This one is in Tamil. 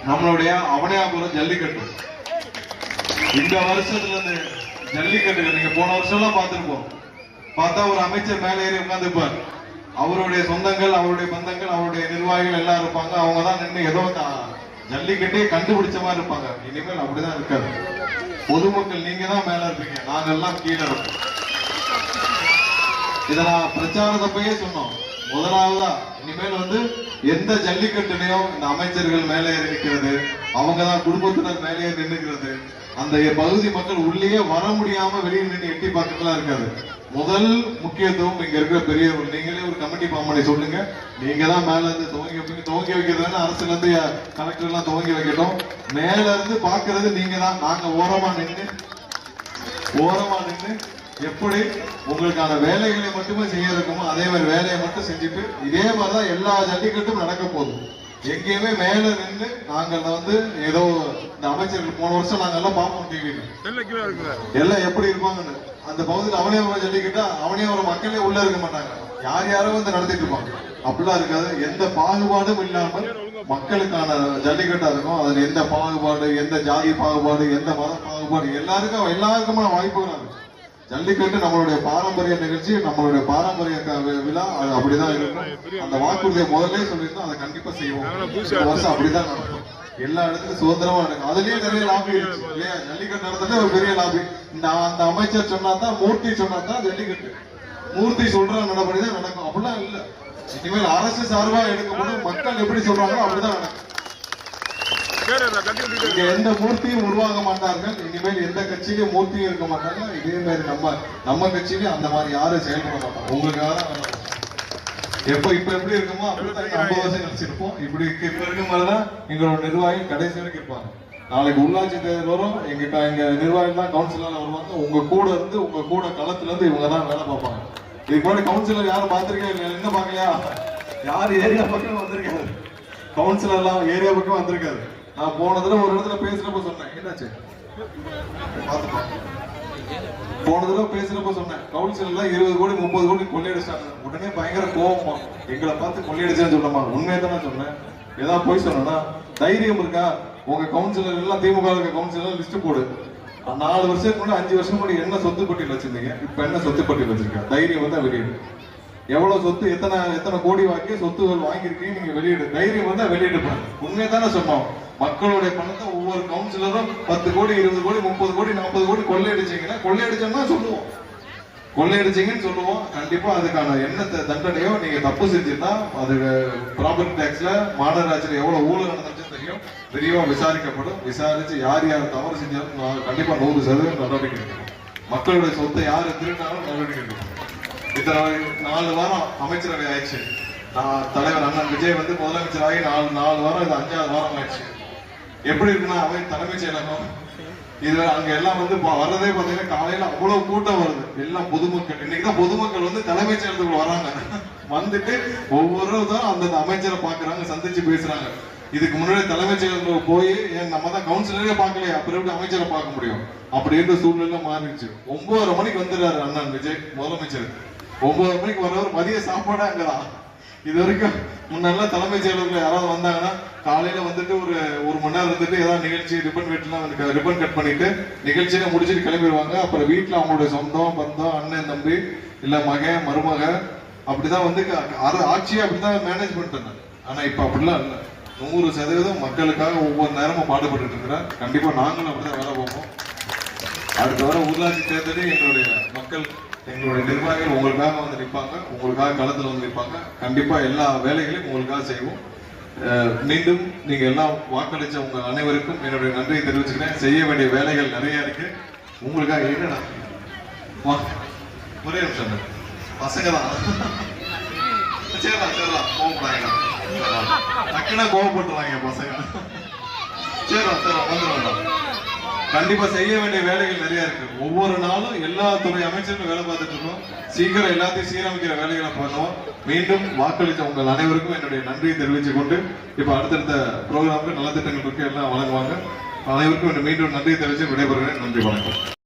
நம்மளுடைய அவனியாபுரம் ஜல்லிக்கட்டு இந்த வருஷத்துல இருந்து ஜல்லிக்கட்டு நீங்க போன வருஷம் எல்லாம் பார்த்திருப்போம். பார்த்தா ஒரு அமைச்சர் மேலே ஏறி உட்கார்ந்துருப்பார். அவருடைய சொந்தங்கள், அவருடைய பந்தங்கள், அவருடைய நிர்வாகிகள் எல்லாம் இருப்பாங்க. அவங்கதான் நின்று ஏதோ ஜல்லிக்கட்டே கண்டுபிடிச்ச மாதிரி இருப்பாங்க. இனிமேல் அப்படிதான் இருக்காது. பொதுமக்கள் நீங்க தான் மேல இருப்பீங்க, நாங்கெல்லாம் கீழே இருப்போம். இதை நான் பிரச்சாரத்தப்பயே சொன்னோம். முதலாவதா இனிமேல் எந்த ஜல்லிக்கட்டுலையும் இந்த அமைச்சர்கள் மேலே ஏறி நிற்கிறது, அவங்கதான் குடும்பத்தினர் மேலே ஏறி நின்றுக்கிறது, அந்த பகுதி மக்கள் உள்ளே வர முடியாம வெளியே நின்று எட்டி பார்க்கறதுலாம் இருக்காது. முதல் முக்கியத்துவம் இங்க இருக்கிற பெரியவர்கள், நீங்களே ஒரு கமிட்டி ஃபார்ம் பண்ணி சொல்லுங்க. நீங்க தான் மேல இருந்து துவங்கி வைக்கிறதுன்னு அரசுல இருந்து கலெக்டர் எல்லாம் துவங்கி வைக்கட்டும். மேல இருந்து பாக்குறது நீங்க தான். நாங்க ஓரமா நின்று எப்படி உங்களுக்கான வேலைகளை மட்டுமே செய்ய இருக்குமோ அதே மாதிரி வேலையை மட்டும் செஞ்சுட்டு இதே மாதிரிதான் எல்லா ஜல்லிக்கட்டும் நடக்க போதும். எங்கேயுமே மேல நின்று நாங்கள் ஏதோ இந்த அமைச்சர்கள் போன வருஷம் நாங்க எல்லாம் பார்ப்போம் டிவியில எல்லாம் எப்படி இருப்பாங்கன்னு. அந்த பகுதியில் அவனியாபுரம் ஜல்லிக்கட்டா அவனியாபுரம் மக்களே உள்ள இருக்க மாட்டாங்க, யாரோ நடத்திட்டு இருப்பாங்க. அப்படிலாம் இருக்காது. எந்த பாகுபாடும் இல்லாமல் மக்களுக்கான ஜல்லிக்கட்டா இருக்கும். அதுல எந்த பாகுபாடு, எந்த ஜாதி பாகுபாடு, எந்த மத பாகுபாடு, எல்லாருக்குமான வாய்ப்புகள் இருக்கு. ஜல்லிக்கட்டு நம்மளுடைய பாரம்பரிய நிகழ்ச்சி, நம்மளுடைய பாரம்பரிய விழா. அது அப்படிதான் இருக்கும். அந்த வாக்குறுதியை முதல்ல சொல்லியிருந்தோம், அதை கண்டிப்பா செய்வோம். வருஷம் அப்படிதான் நடக்கும். எல்லா இடத்துலயும் சுதந்திரமா நடக்கும். அதுலயே நிறைய லாபி இருக்கு இல்லையா? ஜல்லிக்கட்டு நடத்துட்டு ஒரு பெரிய லாபி. அந்த அமைச்சர் சொன்னாதான், மூர்த்தி சொன்னாதான் ஜல்லிக்கட்டு. மூர்த்தி சொல்ற நடபடிதான் நடக்கும். அப்படிலாம் இல்ல. இனிமேல் அரசு சார்பா எடுக்கப்படும், மக்கள் எப்படி சொல்றாங்களோ அப்படிதான் நடக்கும். இங்க எந்த மூர்த்தியும் உருவாக மாட்டார்கள். இனிமேல் எந்த கட்சியிலும் மூர்த்தியும் இருக்க மாட்டாங்க. இதே மாதிரி நம்ம கட்சியிலும் அந்த மாதிரி யாரும் செயல்பட மாட்டாங்க. உங்களுக்காக இப்ப எப்படி இருக்குமோ அப்படிதான் 50 வருஷம் நினைச்சிருப்போம். இப்ப இருக்க மாதிரிதான் எங்களோட நிர்வாகி கடைசி வரைக்கும் இருப்பாங்க. நாளைக்கு உள்ளாட்சி தேர்தல் வரும், எங்க நிர்வாகி தான் கவுன்சிலர் வருவாங்க. உங்க கூட களத்துல இருந்து இவங்க தான் வேலை பார்ப்பாங்க. இதுக்கு முன்னாடி கவுன்சிலர் யாரும் பார்த்திருக்கேன் என்ன பார்க்கலையா? யாரு ஏரியா பக்கம் வந்திருக்காரு? கவுன்சிலர் எல்லாம் ஏரியா பக்கம் வந்திருக்காரு. நான் போனதுல ஒரு இடத்துல பேசுறப்ப சொன்னேன், என்னாச்சு போன தடவை பேசுறப்ப சொன்னேன், கவுன்சிலர்ல 20 கோடி 30 கோடி கொள்ளையடிச்சாங்க. உடனே பயங்கர கோபமா எங்களை பார்த்து கொள்ளையடிச்சேன்னு சொல்லமா? உண்மையை தானே சொன்னேன். ஏதாவது போய் சொன்னா தைரியம் இருக்கா? உங்க கவுன்சிலர் எல்லாம் திமுக கவுன்சிலர் லிஸ்ட் போடு. 4 வருஷத்துக்கு முன்னாடி 5 வருஷம் முன்னாடி என்ன சொத்து பட்டியல் வச்சிருந்தீங்க, இப்ப என்ன சொத்து பட்டியல் வச்சிருக்கீங்க? தைரியம் தான் வெளியிடு. எவ்வளவு சொத்து, எத்தனை கோடி வாங்கி சொத்துகள் வாங்கியிருக்கீங்க நீங்க வெளியிடு. தைரியம் தான் வெளியிடு. உண்மையை தானே சொன்னோம். மக்களுடைய பணத்தை ஒவ்வொரு கவுன்சிலரும் 10 கோடி 20 கோடி 30 கோடி 40 கோடி கொள்ளையடிச்சீங்கன்னா கொள்ளையடிச்சோம்னா சொல்லுவோம், கொள்ளையடிச்சீங்கன்னு சொல்லுவோம். கண்டிப்பா அதுக்கான என்ன தண்டனையோ, நீங்க தப்பு செஞ்சிருந்தா அது ப்ராப்பர்ட்டி டாக்ஸ்ல மாநகராட்சியில எவ்வளவு ஊழல் நடந்துச்சுன்னு தெரியும். விரிவா விசாரிக்கப்படும். விசாரிச்சு யார் தவறு செஞ்சாலும் கண்டிப்பா 100% நடவடிக்கை எடுக்கணும். மக்களுடைய சொத்தை யாரு திருடினாலும் நடவடிக்கை எடுக்கணும். இத்தனை 4 வாரம் அமைச்சரவை ஆயிடுச்சு. தலைவர் அண்ணன் விஜய் முதலமைச்சர் ஆகி 4 வாரம், இது 5வது வாரம் ஆயிடுச்சு. எப்படி இருக்குன்னா அவை தலைமைச் செயலகம் இது அங்க எல்லாம் வர்றதே பாத்தீங்கன்னா காலையில அவ்வளவு கூட்டம் வருது. எல்லாம் பொதுமக்கள். இன்னைக்குதான் பொதுமக்கள் தலைமைச் செயலகத்துக்கு வராங்க. வந்துட்டு ஒவ்வொருவரும் அந்த அமைச்சரை பாக்குறாங்க, சந்திச்சு பேசுறாங்க. இதுக்கு முன்னாடி தலைமைச் செயலகத்துக்கு போய் நம்ம தான் கவுன்சிலரே பார்க்கலையா, அப்புறம் எப்படி அமைச்சரை பார்க்க முடியும்? அப்படின்ற சூழ்நிலை மாறிடுச்சு. 9:30 மணிக்கு வந்துடுறாரு அண்ணன் விஜய் முதலமைச்சர். 9:30 மணிக்கு வர்றவர் மதிய சாப்பாடு அங்கதான். இது வரைக்கும் முன்னெல்லாம் தலைமைச் செயலகத்துல யாராவது வந்தாங்கன்னா காலையில ஒரு மணி நேரம் ஏதாவது நிகழ்ச்சி ரிப்பன் கட் பண்ணிட்டு நிகழ்ச்சியில முடிச்சுட்டு கிளம்பிடுவாங்க. அப்புறம் வீட்டுல அவங்களுடைய சொந்தம் பந்தம் அண்ணன் தம்பி இல்ல மருமக அப்படிதான் ஆட்சியை அப்படிதான் மேனேஜ் பண்ணிட்டு. ஆனா இப்ப அப்படிலாம் இல்ல. 100% மக்களுக்காக ஒவ்வொரு நேரமும் பாடுபட்டு இருக்கிறார். கண்டிப்பா நாங்களும் அப்படிதான் வேலை போவோம். அடுத்த வர உள்ளாட்சி தேர்தலில் எங்களுடைய நிர்வாகிகள் உங்களுக்காக நிற்பாங்க, உங்களுக்காக களத்துல நிற்பாங்க. கண்டிப்பா எல்லா வேலைகளையும் உங்களுக்காக செய்வோம். மீண்டும் நீங்க எல்லாம் வாக்களிச்ச உங்க அனைவருக்கும் என்னுடைய நன்றியை தெரிவிச்சுக்கிறேன். செய்ய வேண்டிய வேலைகள் நிறைய இருக்கு. உங்களுக்காக என்னடா ஒரே நிமிஷம் பசங்க தான் சரிடா கோவப்படாங்க, டக்குனா கோவப்பட்டுறாங்க பசங்க. சரிடா வந்துடும். கண்டிப்பா செய்ய வேண்டிய வேலைகள் நிறைய இருக்கு. ஒவ்வொரு நாளும் எல்லா துறை அமைச்சர்களும் வேலை பார்த்துட்டு இருக்கோம். சீக்கிரம் எல்லாத்தையும் சீரமைக்கிற வேலைகளை பண்ணுவோம். மீண்டும் வாக்களித்த உங்கள் அனைவருக்கும் என்னுடைய நன்றியை தெரிவித்துக் கொண்டு இப்ப அடுத்தடுத்த ப்ரோக்ராமுக்கு நலத்திட்டங்களுக்கு எல்லாம் வழங்குவாங்க. அனைவருக்கும் மீண்டும் நன்றியை தெரிவித்து விடைபெறுகிறேன். நன்றி, வணக்கம்.